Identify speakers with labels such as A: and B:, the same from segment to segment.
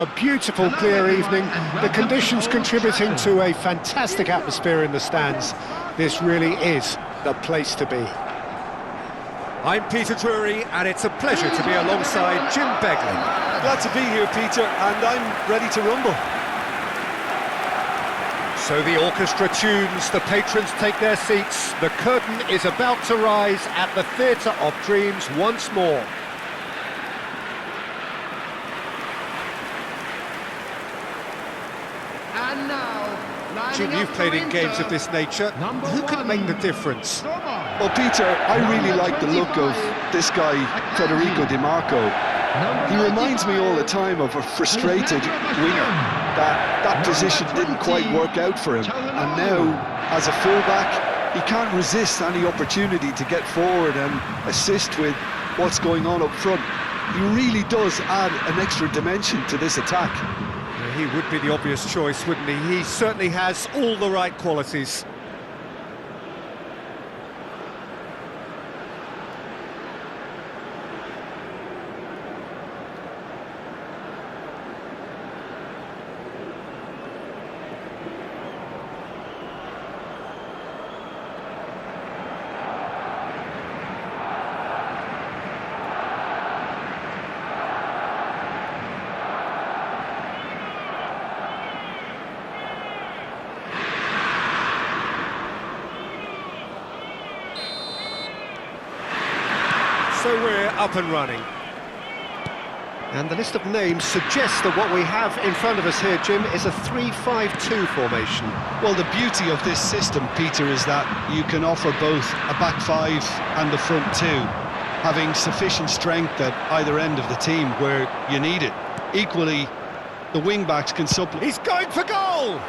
A: A beautiful, clear evening, the conditions contributing to a fantastic atmosphere in the stands. This really is the place to be.
B: I'm Peter Drury, and it's a pleasure to be alongside Jim Beglin.
C: Glad to be here, Peter, and I'm ready to rumble.
A: So the orchestra tunes, the patrons take their seats, the curtain is about to rise at the Theatre of Dreams once more.
D: And now,
A: Jim, you've played in games of this nature. Who can make the difference?
C: Well, Peter, I really like the look of this guy, Federico Di Marco. He reminds me all the time of a frustrated winger. That position didn't quite work out for him, and now, as a fullback, he can't resist any opportunity to get forward and assist with what's going on up front. He really does add an extra dimension to this attack.
A: He would be the obvious choice, wouldn't he? He certainly has all the right qualities. So we're up and running. And the list of names suggests that what we have in front of us here, Jim, is a 3-5-2 formation.
C: Well, the beauty of this system, Peter, is that you can offer both a back five and a front two, having sufficient strength at either end of the team where you need it. Equally, the wing-backs can supplement.
A: He's going for goal!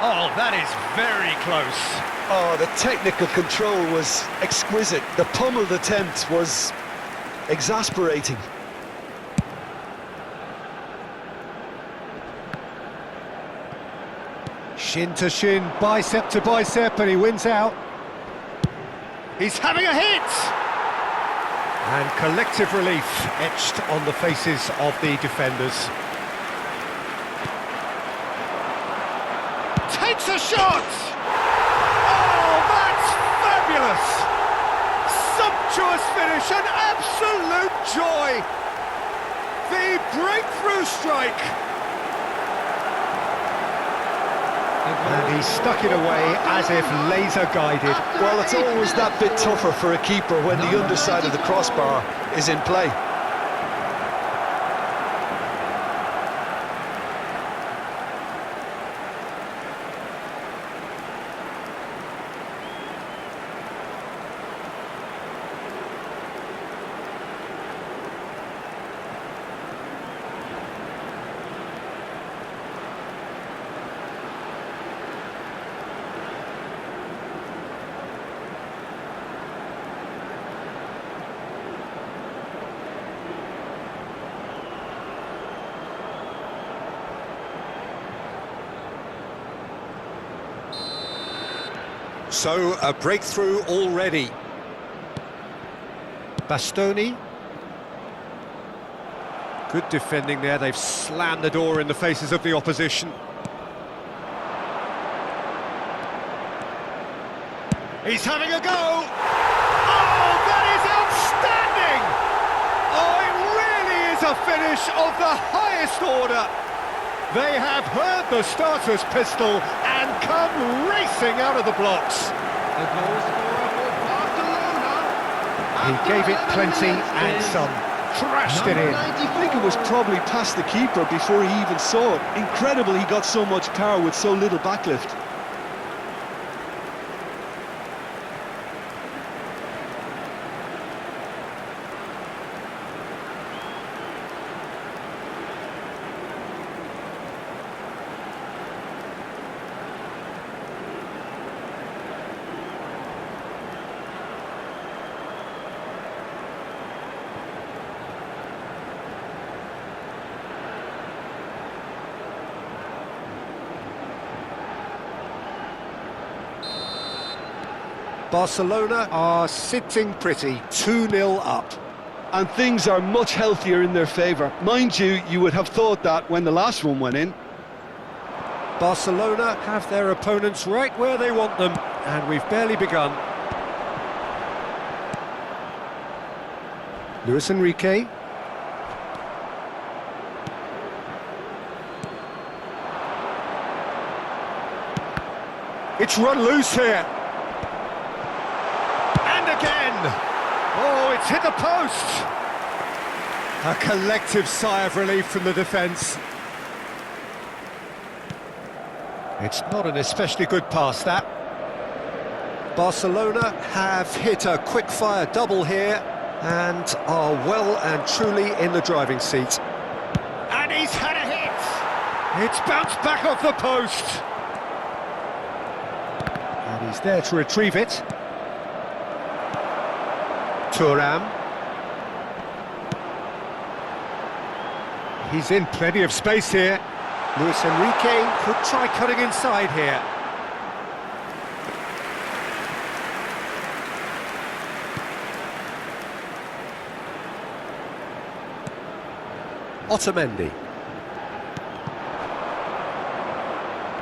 A: Oh, that is very close.
C: Oh, the technical control was exquisite. The pummeled attempt was exasperating.
A: Shin to shin, bicep to bicep, and he wins out. He's having a hit! And collective relief etched on the faces of the defenders. Takes a shot! Oh, that's fabulous! Sumptuous finish, an absolute joy! The breakthrough strike! And he stuck it away as if laser-guided.
C: Well, it's always that bit tougher for a keeper when the underside of the crossbar is in play.
B: So, a breakthrough already.
A: Bastoni. Good defending there, they've slammed the door in the faces of the opposition. He's having a go! Oh, that is outstanding! Oh, it really is a finish of the highest order! They have heard the starter's pistol and come racing out of the blocks.
D: The goal scorer for Barcelona.
A: He gave it plenty and some. Trashed it in.
C: I think it was probably past the keeper before he even saw it. Incredible he got so much power with so little backlift.
A: Barcelona are sitting pretty, 2-0 up.
C: and things are much healthier in their favour. Mind you, you would have thought that when the last one went in.
B: Barcelona have their opponents right where they want them, and we've barely begun. Luis Enrique. It's run loose here.
A: And again! Oh, it's hit the post!
B: A collective sigh of relief from the defence. It's not an especially good pass, that. Barcelona have hit a quick-fire double here and are well and truly in the driving seat.
A: And he's had a hit! It's bounced back off the post!
B: And he's there to retrieve it. Thuram. He's in plenty of space here. Luis Enrique could try cutting inside here. Otamendi.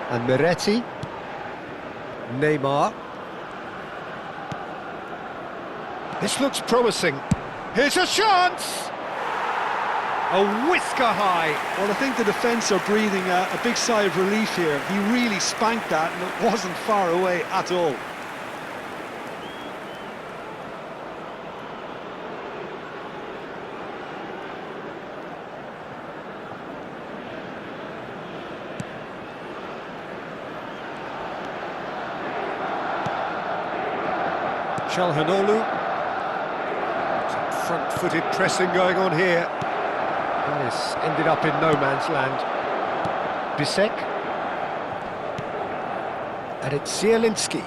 B: And Miretti. Neymar. This looks promising.
A: Here's a chance! A whisker high.
C: Well, I think the defence are breathing a big sigh of relief here. He really spanked that and it wasn't far away at all.
B: Çalhanoğlu. Some front-footed pressing going on here. And it's ended up in no man's land. Bisek. And it's Zielinski.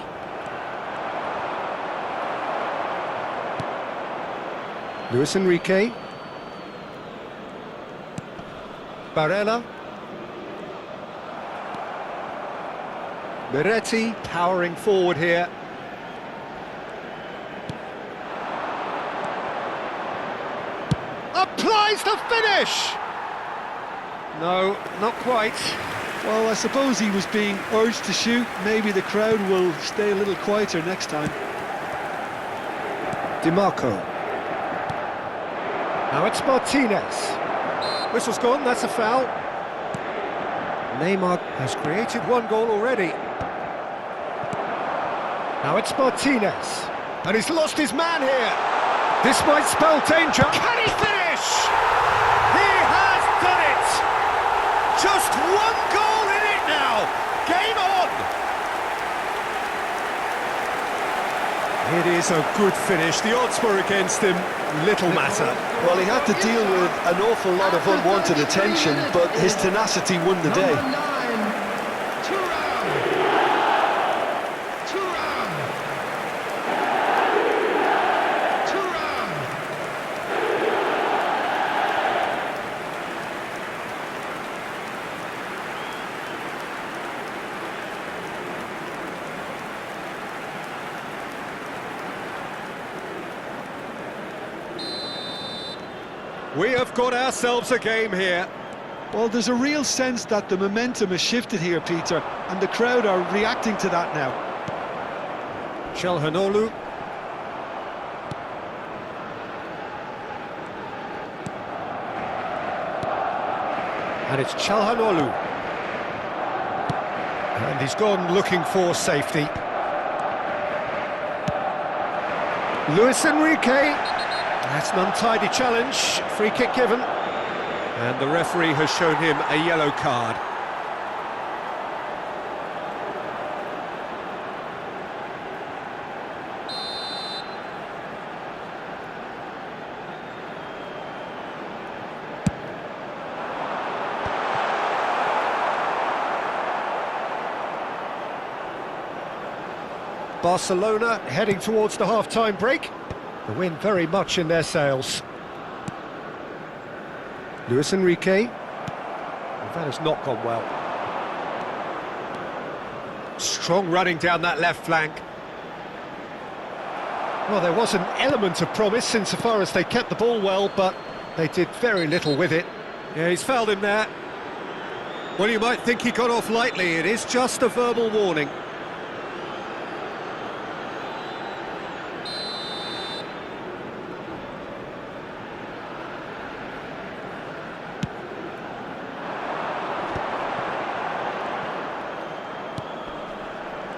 B: Luis Enrique. Barella. Miretti powering forward here.
A: Applies the finish!
B: No, not quite.
C: Well, I suppose he was being urged to shoot. Maybe the crowd will stay a little quieter next time.
B: Di Marco. Now it's Martinez. Whistle's gone, that's a foul. Neymar has created one goal already. Now it's Martinez.
A: And he's lost his man here.
B: This might spell danger.
A: Can he finish? He has done it! Just one goal in it now. Game on!
B: It is a good finish. The odds were against him. Little matter.
C: Well, he had to deal with an awful lot of unwanted attention, but his tenacity won the day.
D: Number 9, Thuram. Thuram. Thuram.
B: We have got ourselves a game here.
C: Well, there's a real sense that the momentum has shifted here, Peter, and the crowd are reacting to that now.
B: Çalhanoğlu. And it's Çalhanoğlu. And he's gone looking for safety. Luis Enrique. That's an untidy challenge. Free kick given. And the referee has shown him a yellow card. Barcelona heading towards the half-time break. The wind very much in their sails. Luis Enrique. Well, that has not gone well. Strong running down that left flank. Well, there was an element of promise insofar as they kept the ball well, but they did very little with it. Yeah, he's fouled him there. Well, you might think he got off lightly. It is just a verbal warning.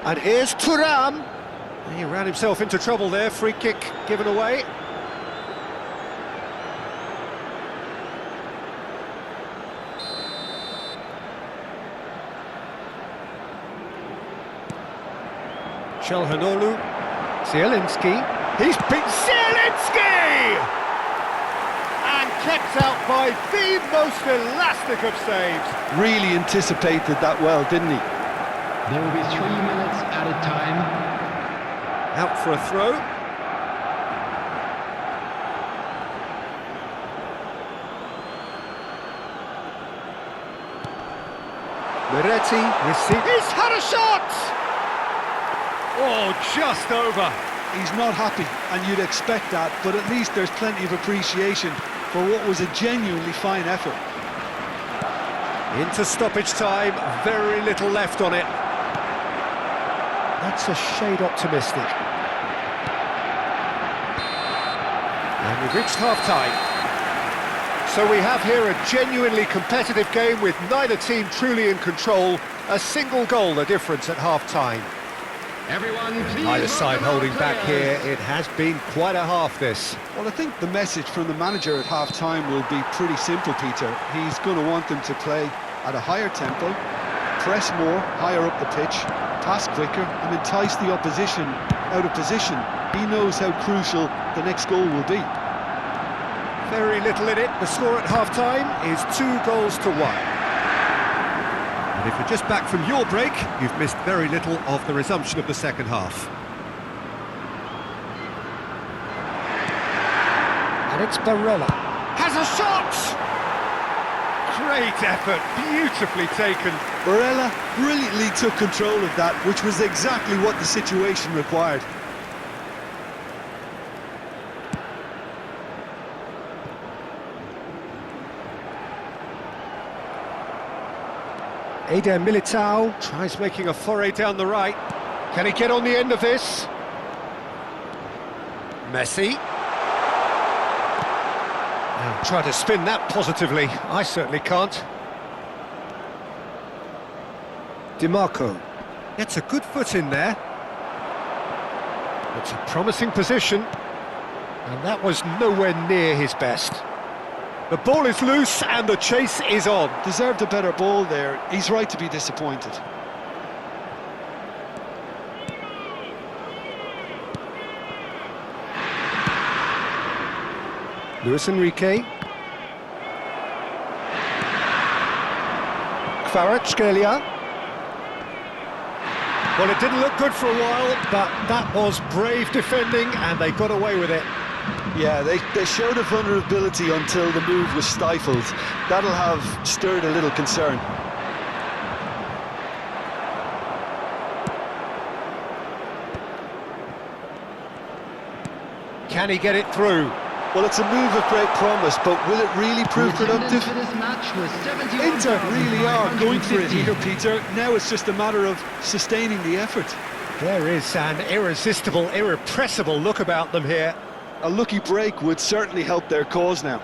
B: And here's Thuram. He ran himself into trouble there, free kick given away. Çalhanoğlu, Zielinski, he's beat Zielinski! And kept out by the most elastic of saves.
C: Really anticipated that well, didn't he?
D: There will be 3 minutes added time.
B: Out for a throw. Moretti receives. He's had a shot! Oh, just over.
C: He's not happy, and you'd expect that, but at least there's plenty of appreciation for what was a genuinely fine effort.
B: Into stoppage time, very little left on it. That's a shade optimistic. And we've reached half-time. So we have here a genuinely competitive game with neither team truly in control. A single goal the difference at half-time.
D: Everyone, please.
B: Either side holding back here. It has been quite a half, this.
C: Well, I think the message from the manager at half-time will be pretty simple, Peter. He's going to want them to play at a higher tempo, press more, higher up the pitch, pass quicker, and entice the opposition out of position. He knows how crucial the next goal will be.
B: Very little in it. The score at half-time is 2-1. And if you're just back from your break, you've missed very little of the resumption of the second half. And it's Barella. Has a shot! Great effort, beautifully taken.
C: Barella brilliantly took control of that, which was exactly what the situation required.
B: Eder Militao tries making a foray down the right. Can he get on the end of this? Messi. Now try to spin that positively. I certainly can't. DiMarco gets a good foot in there. It's a promising position. And that was nowhere near his best. The ball is loose and the chase is on.
C: Deserved a better ball there. He's right to be disappointed.
B: Luis Enrique. Kvaratskhelia. Well, it didn't look good for a while, but that was brave defending and they got away with it.
C: Yeah, they showed a vulnerability until the move was stifled. That'll have stirred a little concern.
B: Can he get it through?
C: Well, it's a move of great promise, but will it really prove productive?
D: For this match was
C: Inter really are going for it here, Peter. Now it's just a matter of sustaining the effort.
B: There is an irresistible, irrepressible look about them here.
C: A lucky break would certainly help their cause now.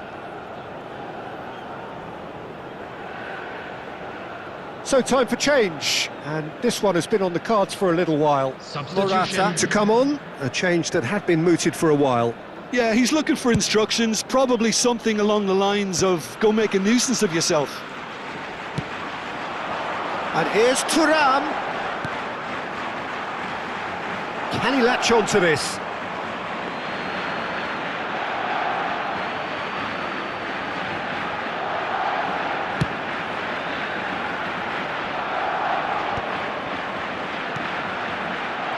B: So time for change, and this one has been on the cards for a little while.
D: Substitution.
B: Morata to come on, a change that had been mooted for a while.
C: Yeah, he's looking for instructions, probably something along the lines of go make a nuisance of yourself.
B: And here's Thuram. Can he latch on to this?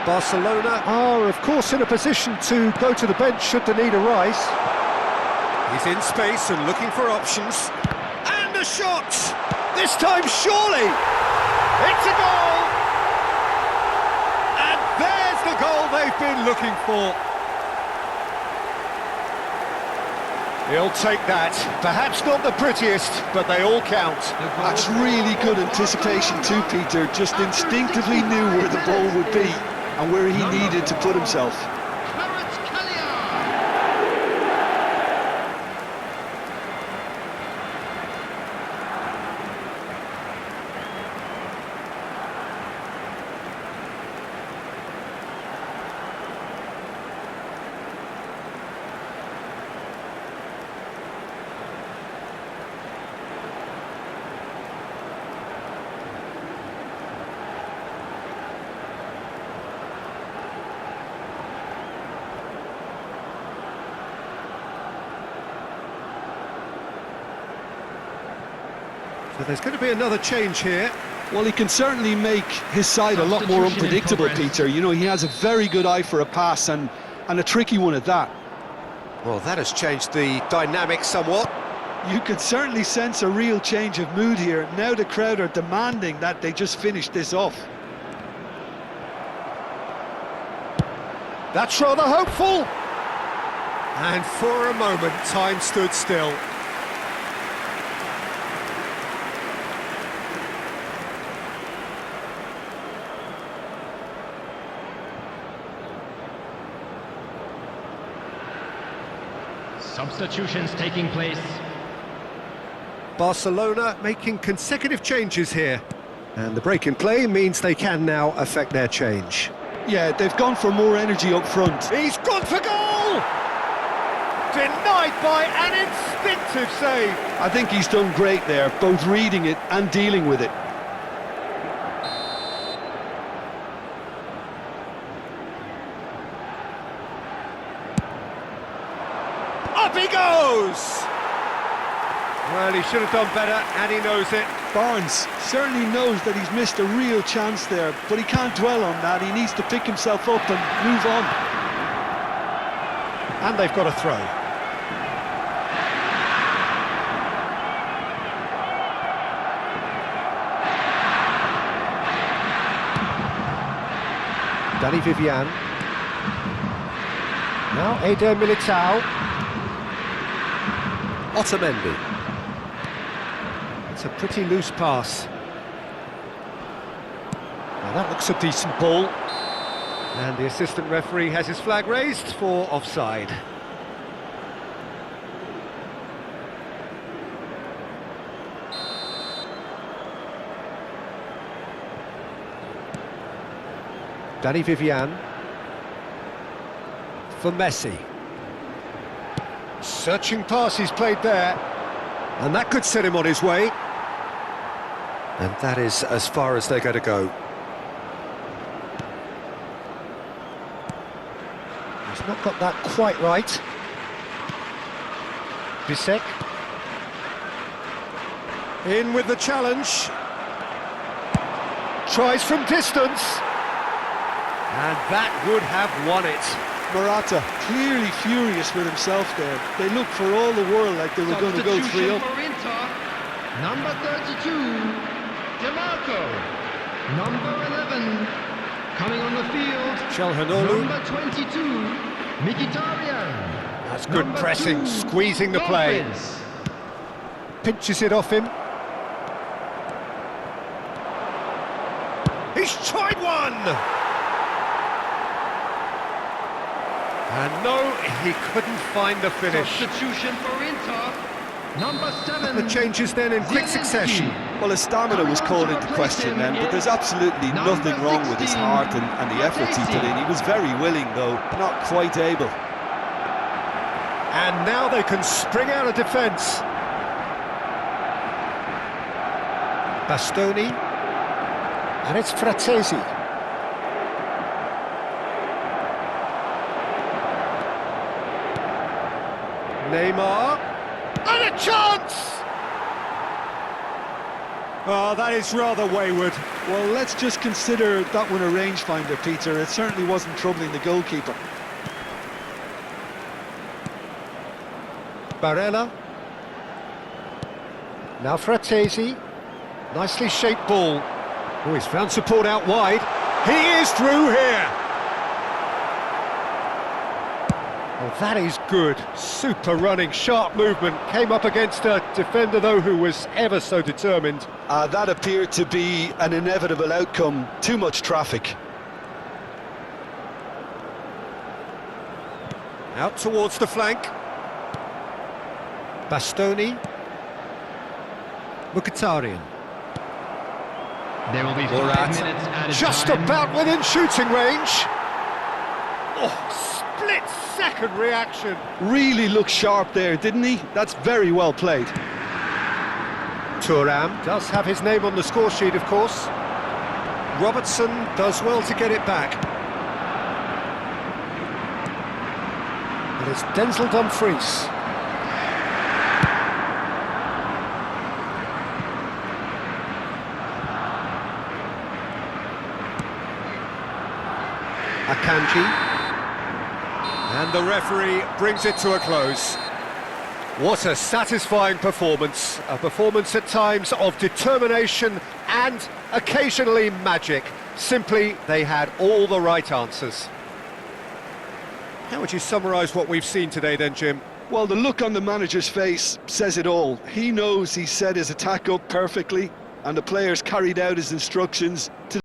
B: Barcelona are, of course, in a position to go to the bench should the need arise. He's in space and looking for options. And a shot! This time, surely! It's a goal! And there's the goal they've been looking for. He'll take that. Perhaps not the prettiest, but they all count.
C: That's really good anticipation too, Peter. Just instinctively knew where the ball would be and where he needed to put himself.
B: So there's going to be another change here.
C: Well, he can certainly make his side a lot more unpredictable, Peter. You know, he has a very good eye for a pass and a tricky one at that.
B: Well, that has changed the dynamic somewhat.
C: You could certainly sense a real change of mood here. Now the crowd are demanding that they just finish this off.
B: That's rather hopeful. And for a moment, time stood still.
D: Substitutions taking place.
B: Barcelona making consecutive changes here. And the break in play means they can now affect their change.
C: Yeah, they've gone for more energy up front.
B: He's gone for goal! Denied by an instinctive save.
C: I think he's done great there, both reading it and dealing with it.
B: Up he goes! Well, he should have done better, and he knows it.
C: Barnes certainly knows that he's missed a real chance there, but he can't dwell on that. He needs to pick himself up and move on.
B: And they've got a throw. Dani Vivian. Now Eder Militao. Otamendi. It's a pretty loose pass. Now that looks a decent ball. And the assistant referee has his flag raised for offside. Dani Vivian. For Messi. Searching pass he's played there. And that could set him on his way. And that is as far as they're going to go. He's not got that quite right. Bisek. In with the challenge. Tries from distance. And that would have won it.
C: Morata clearly furious with himself there. They looked for all the world like they were going to go 3-up.
D: For Inter, number 32, DeMarco. Number 11, coming on the field.
B: Çalhanoğlu.
D: Number 22, Mkhitaryan.
B: That's good
D: Number
B: pressing,
D: 2,
B: squeezing the play.
D: Gomez.
B: Pinches it off him. He's tried one! And no, he couldn't find the finish.
D: Substitution for Inter, number 7.
B: The changes then in quick succession.
C: Well, his stamina was called into question then, but there's absolutely nothing wrong with his heart and the efforts he put in. He was very willing, though, not quite able.
B: And now they can spring out of defence. Bastoni. And it's Frattesi. Neymar. And a chance! Oh, that is rather wayward.
C: Well, let's just consider that one a rangefinder, Peter. It certainly wasn't troubling the goalkeeper.
B: Barella. Now Frattesi. Nicely shaped ball. Oh, he's found support out wide. He is through here. Well, that is good. Super running, sharp movement. Came up against a defender, though, who was ever so determined.
C: That appeared to be an inevitable outcome. Too much traffic.
B: Out towards the flank. Bastoni. Mkhitaryan.
D: There will be 5
B: Murat.
D: minutes added
B: Just
D: time.
B: about within shooting range. Oh, split-second reaction.
C: Really looked sharp there, didn't he? That's very well played.
B: Thuram does have his name on the score sheet, of course. Robertson does well to get it back. And it's Denzel Dumfries. Akanji. And the referee brings it to a close. What a satisfying performance. A performance at times of determination and occasionally magic. Simply, they had all the right answers. How would you summarise what we've seen today then, Jim?
C: Well, the look on the manager's face says it all. He knows he set his attack up perfectly, and the players carried out his instructions to